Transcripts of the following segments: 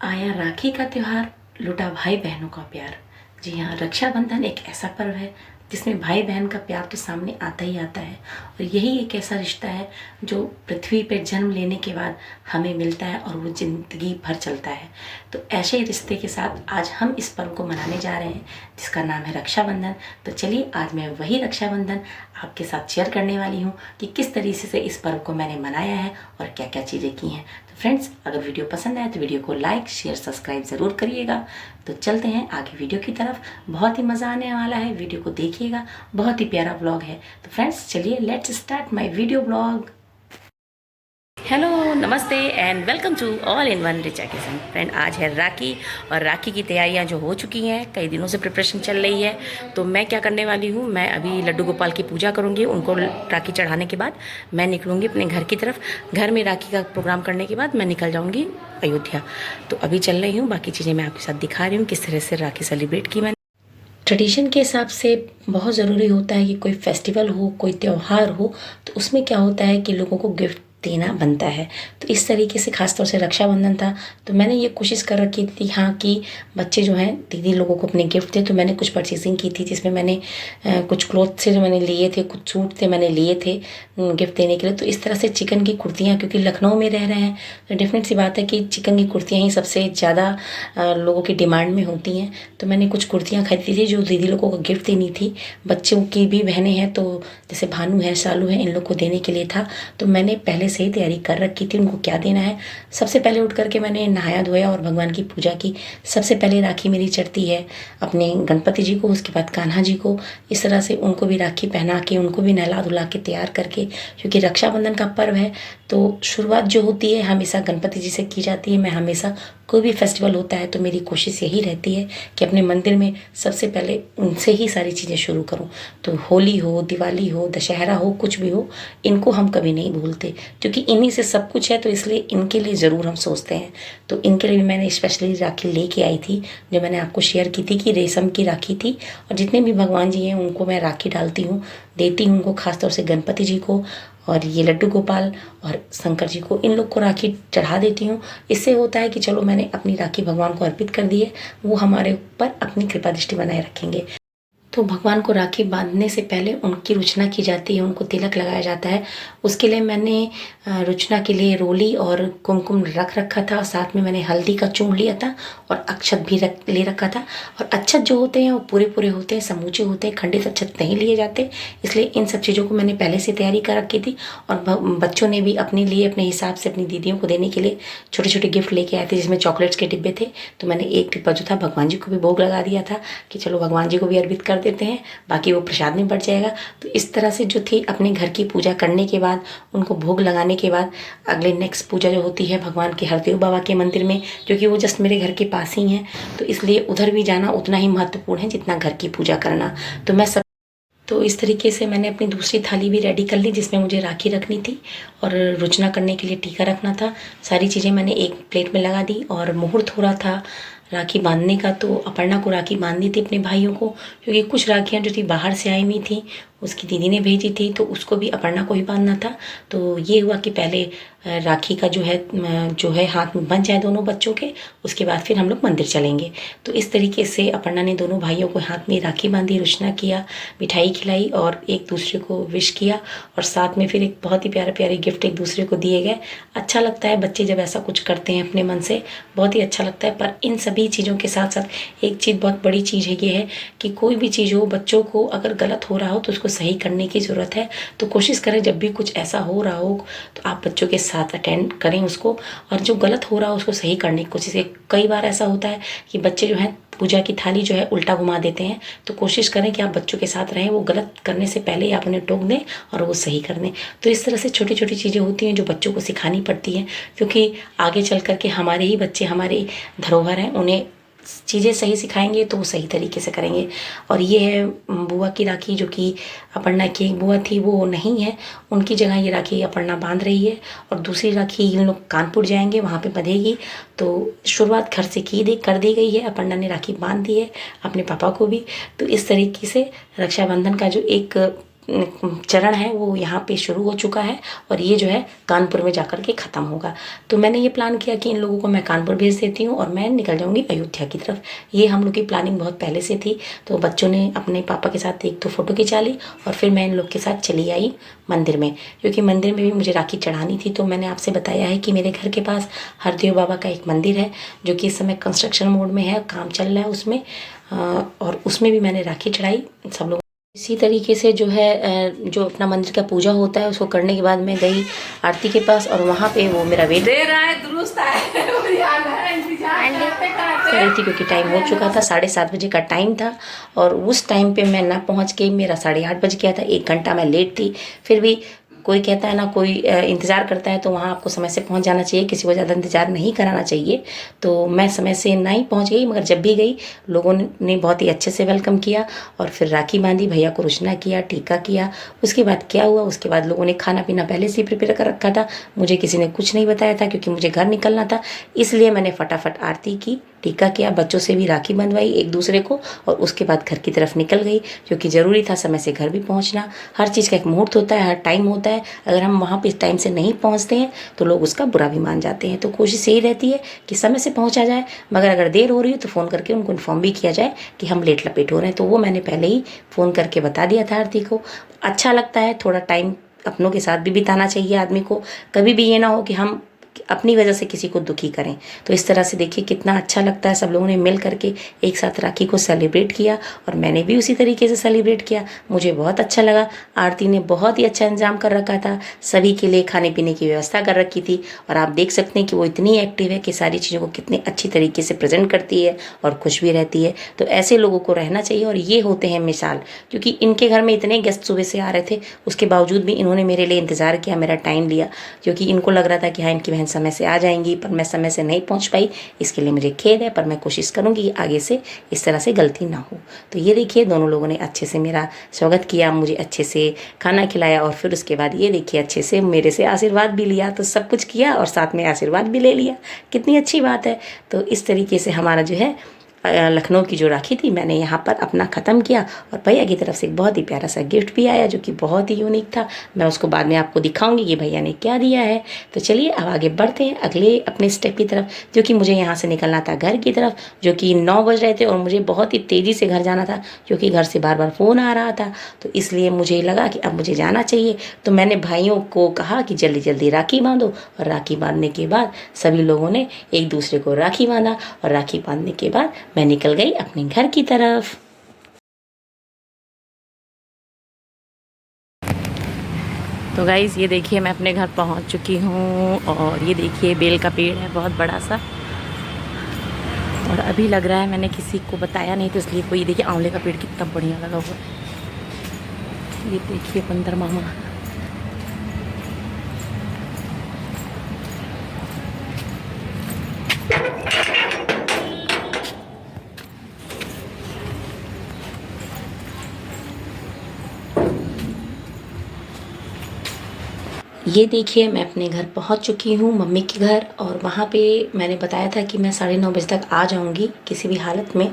आया राखी का त्योहार, लुटा भाई बहनों का प्यार। जी हाँ, रक्षाबंधन एक ऐसा पर्व है जिसमें भाई बहन का प्यार तो सामने आता ही आता है। और यही एक ऐसा रिश्ता है जो पृथ्वी पर जन्म लेने के बाद हमें मिलता है और वो ज़िंदगी भर चलता है। तो ऐसे ही रिश्ते के साथ आज हम इस पर्व को मनाने जा रहे हैं जिसका नाम है रक्षाबंधन। तो चलिए आज मैं वही रक्षाबंधन आपके साथ शेयर करने वाली हूँ कि किस तरीके से इस पर्व को मैंने मनाया है और क्या क्या चीज़ें की हैं। तो फ्रेंड्स, अगर वीडियो पसंद आए तो वीडियो को लाइक शेयर सब्सक्राइब ज़रूर करिएगा। तो चलते हैं आगे वीडियो की तरफ। बहुत ही मज़ा आने वाला है, वीडियो को देखिएगा, बहुत ही प्यारा ब्लॉग है। तो फ्रेंड्स चलिए let's start my video blog. Hello, नमस्ते and welcome to all in one Richa kitchen. Friend, आज है राखी और राखी की तैयारियां जो हो चुकी हैं, कई दिनों से प्रिपरेशन चल रही है। तो मैं क्या करने वाली हूँ, मैं अभी लड्डू गोपाल की पूजा करूँगी। उनको राखी चढ़ाने के बाद मैं निकलूँगी अपने घर की तरफ। घर में राखी का प्रोग्राम करने के बाद मैं निकल जाऊँगी अयोध्या। तो अभी चल रही हूँ, बाकी चीज़ें मैं आपके साथ दिखा रही हूँ किस तरह से राखी सेलिब्रेट की मैंने। ट्रेडिशन के हिसाब से बहुत ज़रूरी होता है कि कोई फेस्टिवल हो, कोई त्यौहार हो, तो उसमें क्या होता है कि लोगों को गिफ्ट देना बनता है। तो इस तरीके से ख़ास तौर से रक्षाबंधन था तो मैंने ये कोशिश कर रखी थी हाँ कि बच्चे जो हैं दीदी लोगों को अपने गिफ्ट थे। तो मैंने कुछ परचेजिंग की थी जिसमें मैंने कुछ क्लोथ से जो मैंने लिए थे, कुछ सूट थे मैंने लिए थे गिफ्ट देने के लिए। तो इस तरह से चिकन की कुर्तियाँ, क्योंकि लखनऊ में रह रहे हैं तो डेफिनेट सी बात है कि चिकन की कुर्तियाँ ही सबसे ज़्यादा लोगों की डिमांड में होती हैं। तो मैंने कुछ कुर्तियाँ खरीदी थी जो दीदी लोगों को गिफ्ट देनी थी। बच्चों की भी बहनें हैं तो जैसे भानु है, शालू है, इन लोग को देने के लिए था। तो मैंने पहले से ही तैयारी कर रखी थी उनको क्या देना है। सबसे पहले उठ करके मैंने नहाया धोया और भगवान की पूजा की। सबसे पहले राखी मेरी चढ़ती है अपने गणपति जी को, उसके बाद कान्हा जी को। इस तरह से उनको भी राखी पहना के, उनको भी नहला धुला के तैयार करके, क्योंकि रक्षाबंधन का पर्व है तो शुरुआत जो होती है हमेशा गणपति जी से की जाती है। मैं हमेशा कोई भी फेस्टिवल होता है तो मेरी कोशिश यही रहती है कि अपने मंदिर में सबसे पहले उनसे ही सारी चीज़ें शुरू करूं। तो होली हो, दिवाली हो, दशहरा हो, कुछ भी हो, इनको हम कभी नहीं भूलते क्योंकि इन्हीं से सब कुछ है। तो इसलिए इनके लिए ज़रूर हम सोचते हैं। तो इनके लिए भी मैंने स्पेशली राखी लेके आई थी जो मैंने आपको शेयर की थी कि रेशम की राखी थी। और जितने भी भगवान जी हैं उनको मैं राखी डालती हूँ, देती हूँ उनको, खासतौर से गणपति जी को और ये लड्डू गोपाल और शंकर जी को, इन लोग को राखी चढ़ा देती हूँ। इससे होता है कि चलो मैंने अपनी राखी भगवान को अर्पित कर दी है, वो हमारे ऊपर अपनी कृपा दृष्टि बनाए रखेंगे। तो भगवान को राखी बांधने से पहले उनकी रुचना की जाती है, उनको तिलक लगाया जाता है। उसके लिए मैंने रुचना के लिए रोली और कुमकुम रख रखा था, साथ में मैंने हल्दी का चूर्ण लिया था और अक्षत भी ले रखा था। और अक्षत जो होते हैं वो पूरे पूरे होते हैं, समूचे होते हैं, खंडित अक्षत नहीं लिए जाते। इसलिए इन सब चीज़ों को मैंने पहले से तैयारी कर रखी थी। और बच्चों ने भी अपने लिए अपने हिसाब से अपनी दीदियों को देने के लिए छोटे छोटे गिफ्ट लेके आए थे जिसमें चॉकलेट्स के डिब्बे थे। तो मैंने एक डिब्बा जो था भगवान जी को भी भोग लगा दिया था कि चलो भगवान जी को भी अर्पित कर देते हैं, बाकी वो प्रसाद में बढ़ जाएगा। तो इस तरह से जो थी अपने घर की पूजा करने के बाद, उनको भोग लगाने के बाद अगले नेक्स्ट पूजा जो होती है भगवान के हरदेव बाबा के मंदिर में, क्योंकि वो जस्ट मेरे घर के पास ही हैं। तो इसलिए उधर भी जाना उतना ही महत्वपूर्ण है जितना घर की पूजा करना। तो इस तरीके से मैंने अपनी दूसरी थाली भी रेडी कर ली जिसमें मुझे राखी रखनी थी और रुचना करने के लिए टीका रखना था। सारी चीज़ें मैंने एक प्लेट में लगा दी। और मुहूर्त हो रहा था राखी बांधने का, तो अपर्णा को राखी बांधनी थी अपने भाइयों को, क्योंकि कुछ राखियाँ जो थी बाहर से आई हुई थी, उसकी दीदी ने भेजी थी, तो उसको भी अपर्णा को ही बांधना था। तो ये हुआ कि पहले राखी का जो है हाथ में बंध जाए दोनों बच्चों के, उसके बाद फिर हम लोग मंदिर चलेंगे। तो इस तरीके से अपर्णा ने दोनों भाइयों को हाथ में राखी बांधी, रुचना किया, मिठाई खिलाई और एक दूसरे को विश किया। और साथ में फिर एक बहुत ही प्यारे प्यारे गिफ्ट एक दूसरे को दिए गए। अच्छा लगता है बच्चे जब ऐसा कुछ करते हैं अपने मन से, बहुत ही अच्छा लगता है। पर इन सभी चीज़ों के साथ साथ एक चीज़, बहुत बड़ी चीज़ है, ये है कि कोई भी चीज़ हो, बच्चों को अगर गलत हो रहा हो तो उसको सही करने की ज़रूरत है। तो कोशिश करें जब भी कुछ ऐसा हो रहा हो तो आप बच्चों के साथ अटेंड करें उसको, और जो गलत हो रहा हो उसको सही करने की कोशिश करें। कई बार ऐसा होता है कि बच्चे जो हैं पूजा की थाली जो है उल्टा घुमा देते हैं। तो कोशिश करें कि आप बच्चों के साथ रहें, वो गलत करने से पहले ही आप उन्हें टोक दें और वो सही कर दें। तो इस तरह से छोटी छोटी चीज़ें होती हैं जो बच्चों को सिखानी पड़ती हैं, क्योंकि आगे चल करके हमारे ही बच्चे हमारे धरोहर हैं, उन्हें चीज़ें सही सिखाएंगे तो वो सही तरीके से करेंगे। और ये है बुआ की राखी, जो कि अपर्णा की एक बुआ थी वो नहीं है, उनकी जगह ये राखी अपर्णा बांध रही है। और दूसरी राखी इन लोग कानपुर जाएंगे, वहाँ पे बंधेगी। तो शुरुआत घर से कर दी गई है, अपर्णा ने राखी बांध दी है अपने पापा को भी। तो इस तरीके से रक्षाबंधन का जो एक चरण है वो यहाँ पे शुरू हो चुका है और ये जो है कानपुर में जाकर के ख़त्म होगा। तो मैंने ये प्लान किया कि इन लोगों को मैं कानपुर भेज देती हूँ और मैं निकल जाऊँगी अयोध्या की तरफ। ये हम लोग की प्लानिंग बहुत पहले से थी। तो बच्चों ने अपने पापा के साथ एक तो फ़ोटो खिंचा ली और फिर मैं इन लोग के साथ चली आई मंदिर में, क्योंकि मंदिर में भी मुझे राखी चढ़ानी थी। तो मैंने आपसे बताया है कि मेरे घर के पास हरदेव बाबा का एक मंदिर है जो कि इस समय कंस्ट्रक्शन मोड में है, काम चल रहा है उसमें, और उसमें भी मैंने राखी चढ़ाई सब लोग। इसी तरीके से जो है जो अपना मंदिर का पूजा होता है उसको करने के बाद मैं गई आरती के पास और वहाँ पे वो मेरा वेट कर रही थी क्योंकि टाइम हो चुका था, 7:30 बजे का टाइम था और उस टाइम पे मैं ना पहुँच के मेरा 8:30 बज गया था। 1 घंटा मैं लेट थी। फिर भी कोई कहता है ना, कोई इंतज़ार करता है तो वहाँ आपको समय से पहुँच जाना चाहिए, किसी को ज़्यादा इंतज़ार नहीं कराना चाहिए। तो मैं समय से ना ही पहुँच गई, मगर जब भी गई लोगों ने बहुत ही अच्छे से वेलकम किया और फिर राखी बांधी, भैया को रुशना किया, टीका किया। उसके बाद क्या हुआ, उसके बाद लोगों ने खाना पीना पहले से ही प्रिपेयर कर रखा था। मुझे किसी ने कुछ नहीं बताया था क्योंकि मुझे घर निकलना था, इसलिए मैंने फटाफट आरती की, टीका किया, बच्चों से भी राखी बंधवाई एक दूसरे को और उसके बाद घर की तरफ निकल गई क्योंकि ज़रूरी था समय से घर भी पहुंचना। हर चीज़ का एक मुहूर्त होता है, हर टाइम होता है। अगर हम वहाँ पे टाइम से नहीं पहुँचते हैं तो लोग उसका बुरा भी मान जाते हैं। तो कोशिश यही रहती है कि समय से पहुँचा जाए, मगर अगर देर हो रही है तो फ़ोन करके उनको इन्फॉर्म भी किया जाए कि हम लेट लपेट हो रहे हैं। तो वो मैंने पहले ही फ़ोन करके बता दिया था आरती को। अच्छा लगता है, थोड़ा टाइम अपनों के साथ भी बिताना चाहिए आदमी को। कभी भी ये ना हो कि हम अपनी वजह से किसी को दुखी करें। तो इस तरह से देखिए कितना अच्छा लगता है, सब लोगों ने मिल करके एक साथ राखी को सेलिब्रेट किया और मैंने भी उसी तरीके से सेलिब्रेट किया। मुझे बहुत अच्छा लगा। आरती ने बहुत ही अच्छा इंतजाम कर रखा था, सभी के लिए खाने पीने की व्यवस्था कर रखी थी और आप देख सकते हैं कि वो इतनी एक्टिव है कि सारी चीज़ों को कितनी अच्छी तरीके से प्रेजेंट करती है और खुश भी रहती है। तो ऐसे लोगों को रहना चाहिए और ये होते हैं मिसाल, क्योंकि इनके घर में इतने गेस्ट सुबह से आ रहे थे, उसके बावजूद भी इन्होंने मेरे लिए इंतज़ार किया, मेरा टाइम लिया, क्योंकि इनको लग रहा था कि हाँ इनकी बहन समय से आ जाएंगी, पर मैं समय से नहीं पहुंच पाई। इसके लिए मुझे खेद है, पर मैं कोशिश करूंगी कि आगे से इस तरह से गलती ना हो। तो ये देखिए दोनों लोगों ने अच्छे से मेरा स्वागत किया, मुझे अच्छे से खाना खिलाया और फिर उसके बाद ये देखिए अच्छे से मेरे से आशीर्वाद भी लिया। तो सब कुछ किया और साथ में आशीर्वाद भी ले लिया, कितनी अच्छी बात है। तो इस तरीके से हमारा जो है लखनऊ की जो राखी थी मैंने यहाँ पर अपना ख़त्म किया और भैया की तरफ से एक बहुत ही प्यारा सा गिफ्ट भी आया जो कि बहुत ही यूनिक था। मैं उसको बाद में आपको दिखाऊंगी कि भैया ने क्या दिया है। तो चलिए अब आगे बढ़ते हैं अगले अपने स्टेप की तरफ, जो कि मुझे यहाँ से निकलना था घर की तरफ, जो कि 9 बज रहे थे और मुझे बहुत ही तेज़ी से घर जाना था क्योंकि घर से बार बार फ़ोन आ रहा था। तो इसलिए मुझे लगा कि अब मुझे जाना चाहिए। तो मैंने भाइयों को कहा कि जल्दी जल्दी राखी बांधो और राखी बांधने के बाद सभी लोगों ने एक दूसरे को राखी बांधा और राखी बांधने के बाद मैं निकल गई अपने घर की तरफ। तो गाइज़ ये देखिए मैं अपने घर पहुंच चुकी हूं और ये देखिए बेल का पेड़ है बहुत बड़ा सा और अभी लग रहा है मैंने किसी को बताया नहीं तो इसलिए कोई देखिए आंवले का पेड़ कितना बढ़िया लगा हुआ है। ये देखिए बंदर मामा। ये देखिए मैं अपने घर पहुंच चुकी हूँ, मम्मी के घर, और वहाँ पे मैंने बताया था कि मैं 9:30 बजे तक आ जाऊँगी किसी भी हालत में।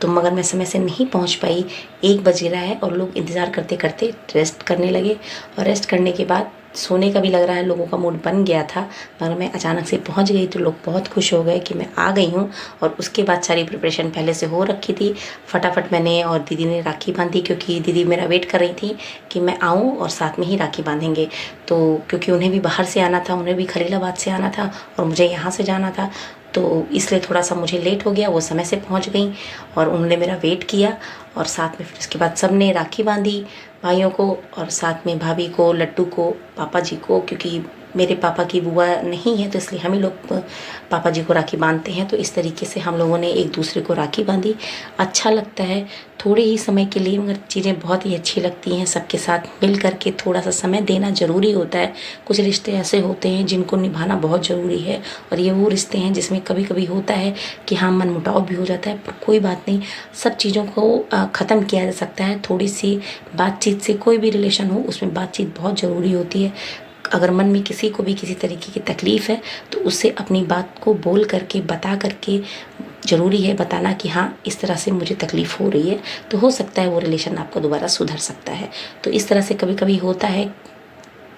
तो मगर मैं समय से नहीं पहुँच पाई, 1 बज रहा है और लोग इंतज़ार करते करते रेस्ट करने लगे और रेस्ट करने के बाद सोने का भी लग रहा है लोगों का मूड बन गया था। मगर मैं अचानक से पहुंच गई तो लोग बहुत खुश हो गए कि मैं आ गई हूं और उसके बाद सारी प्रिपरेशन पहले से हो रखी थी। फटाफट मैंने और दीदी ने राखी बांधी क्योंकि दीदी मेरा वेट कर रही थी कि मैं आऊं और साथ में ही राखी बांधेंगे। तो क्योंकि उन्हें भी बाहर से आना था, उन्हें भी खलीलाबाद से आना था और मुझे यहाँ से जाना था, तो इसलिए थोड़ा सा मुझे लेट हो गया। वो समय से पहुँच गई और उन्होंने मेरा वेट किया और साथ में फिर उसके बाद सब ने राखी बांधी भाइयों को और साथ में भाभी को, लड्डू को, पापा जी को, क्योंकि मेरे पापा की बुआ नहीं है तो इसलिए हम ही लोग पापा जी को राखी बांधते हैं। तो इस तरीके से हम लोगों ने एक दूसरे को राखी बांधी। अच्छा लगता है थोड़े ही समय के लिए, मगर चीज़ें बहुत ही अच्छी लगती हैं। सबके साथ मिल करके थोड़ा सा समय देना ज़रूरी होता है। कुछ रिश्ते ऐसे होते हैं जिनको निभाना बहुत ज़रूरी है और ये वो रिश्ते हैं जिसमें कभी कभी होता है कि हाँ मनमुटाव भी हो जाता है, पर कोई बात नहीं, सब चीज़ों को ख़त्म किया जा सकता है। थोड़ी सी बातचीत से, कोई भी रिलेशन हो उसमें बातचीत बहुत ज़रूरी होती है। अगर मन में किसी को भी किसी तरीके की तकलीफ़ है तो उससे अपनी बात को बोल करके बता करके, ज़रूरी है बताना कि हाँ इस तरह से मुझे तकलीफ़ हो रही है, तो हो सकता है वो रिलेशन आपका दोबारा सुधर सकता है। तो इस तरह से कभी कभी होता है,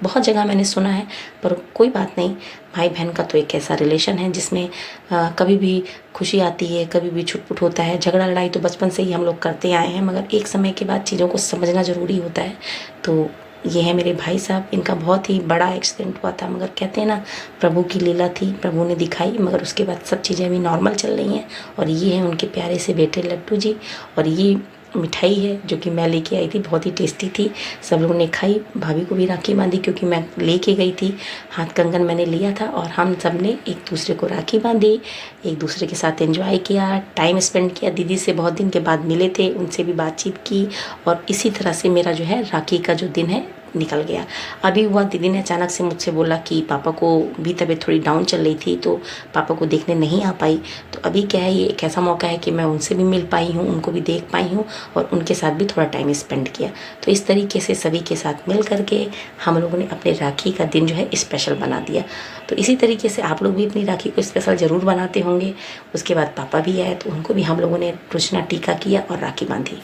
बहुत जगह मैंने सुना है, पर कोई बात नहीं। भाई बहन का तो एक ऐसा रिलेशन है जिसमें कभी भी खुशी आती है, कभी भी छुटपुट होता है। झगड़ा लड़ाई तो बचपन से ही हम लोग करते आए हैं, मगर एक समय के बाद चीज़ों को समझना ज़रूरी होता है। तो ये है मेरे भाई साहब, इनका बहुत ही बड़ा एक्सीडेंट हुआ था, मगर कहते हैं ना प्रभु की लीला थी, प्रभु ने दिखाई, मगर उसके बाद सब चीज़ें अभी नॉर्मल चल रही हैं। और ये हैं उनके प्यारे से बेटे लड्डू जी। और ये मिठाई है जो कि मैं लेके आई थी, बहुत ही टेस्टी थी, सब लोगों ने खाई। भाभी को भी राखी बांधी क्योंकि मैं लेके गई थी, हाथ कंगन मैंने लिया था। और हम सब ने एक दूसरे को राखी बांधी, एक दूसरे के साथ एंजॉय किया, टाइम स्पेंड किया। दीदी से बहुत दिन के बाद मिले थे, उनसे भी बातचीत की। और इसी तरह से मेरा जो है राखी का जो दिन है निकल गया। अभी हुआ, दीदी ने अचानक से मुझसे बोला कि पापा को भी तबीयत थोड़ी डाउन चल रही थी, तो पापा को देखने नहीं आ पाई। तो अभी क्या है, ये एक ऐसा मौका है कि मैं उनसे भी मिल पाई हूँ, उनको भी देख पाई हूँ और उनके साथ भी थोड़ा टाइम स्पेंड किया। तो इस तरीके से सभी के साथ मिल करके हम लोगों ने अपने राखी का दिन जो है स्पेशल बना दिया। तो इसी तरीके से आप लोग भी अपनी राखी को स्पेशल ज़रूर बनाते होंगे। उसके बाद पापा भी आए तो उनको भी हम लोगों ने कृष्णा टीका किया और राखी बांधी।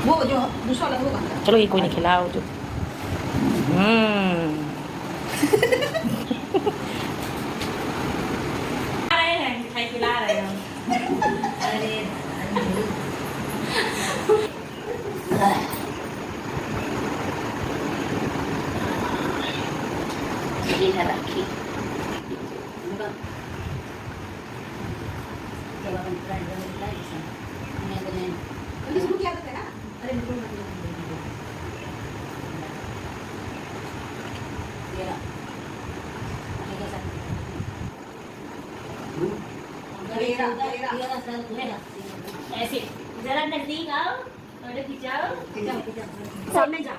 वो जो दूसरा वाला वो कहाँ चलो ये कोई नहीं खिलाओ तो मिठाई खिला रहे हैं। अरे ये है राखी। इसको क्या करते हैं ना? अरे ऐसे जरा नजदीक आओ, थोड़े खिंचाओ, सामने जा।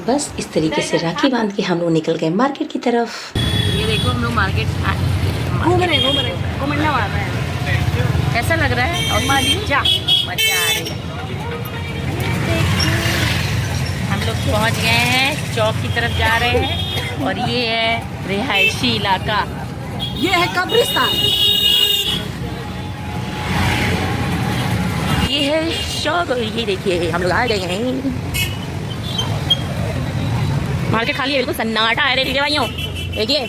बस इस तरीके से राखी बांध के हम लोग निकल गए मार्केट की तरफ। ये देखो हम लोग मार्केट घूम रहे घूमना मार रहे हैं। कैसा लग रहा है? और मजा आ रही है। हम लोग पहुंच गए हैं, चौक की तरफ जा रहे हैं और ये है रिहायशी इलाका, ये है कब्रिस्तान। ये है शौक। ये देखिए हम लोग आ गए हैं। मार्केट खाली है, बिल्कुल सन्नाटा है रे भाइयों। देखिए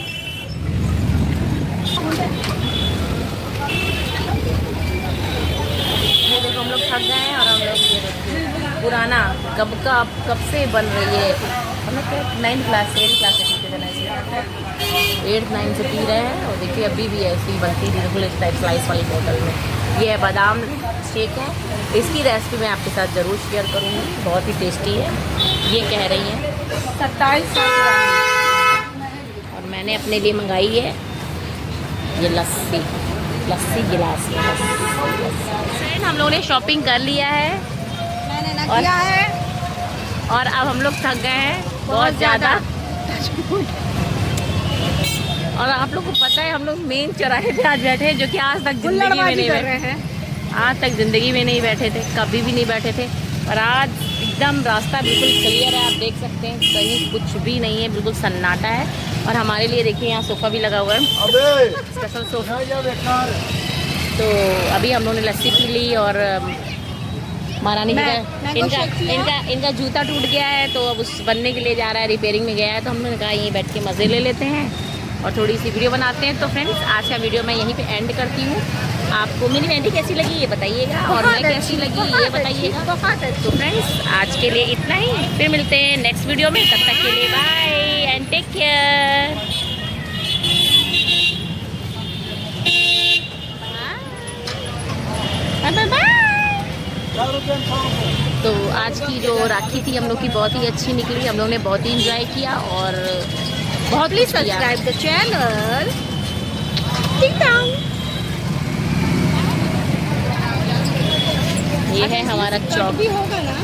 ये देखो हम लोग थक गए हैं और हम लोग ये देखिए पुराना कब से बन रही है। हम लोग 9th क्लास 8th क्लास से पीते थे ना, ऐसे 8th 9th से पी रहे हैं। और देखिए अभी भी ऐसी बनती है बिल्कुल इस टाइप स्लाइस वाली बोतल में। ये है बादाम शेक है, इसकी रेसिपी मैं आपके साथ ज़रूर शेयर करूँगी, बहुत ही टेस्टी है। ये कह रही हैं 27 और मैंने अपने लिए मंगाई है ये लस्सी गिलास में। फ्रेंड हम लोगों ने शॉपिंग कर लिया है, मैंने ना किया है और अब हम लोग थक गए हैं बहुत ज़्यादा। और आप लोग को पता है हम लोग मेन चौराहे पे आज बैठे हैं, जो कि आज तक ज़िंदगी में नहीं बैठे हैं। आज तक ज़िंदगी में नहीं बैठे थे, कभी भी नहीं बैठे थे। और आज एकदम रास्ता बिल्कुल क्लियर है, आप देख सकते हैं कहीं कुछ भी नहीं है, बिल्कुल सन्नाटा है। और हमारे लिए देखिए यहाँ सोफ़ा भी लगा हुआ है, स्पेशल सोफ़ा। तो अभी हम लोगों ने लस्सी पी ली और महारानी जी का इनका जूता टूट गया है, तो अब उस बनने के लिए जा रहा है, रिपेयरिंग में गया है। तो हमने कहा यहीं बैठ के मज़े ले लेते हैं और थोड़ी सी वीडियो बनाते हैं। तो फ्रेंड्स आज का वीडियो मैं यहीं पे एंड करती हूँ। आपको मेरी मेहंदी कैसी लगी ये बताइएगा, और मैं कैसी लगी ये बताइएगा। तो फ्रेंड्स आज के लिए इतना ही, फिर मिलते हैं नेक्स्ट वीडियो में। तब तक के लिए bye and take care. Bye bye. तो आज की जो राखी थी हम लोग की बहुत ही अच्छी निकली, हम लोग ने बहुत ही इंजॉय किया और बहुत ही सब्सक्राइब द चैनल। ये है हमारा चौक। भी होगा ना।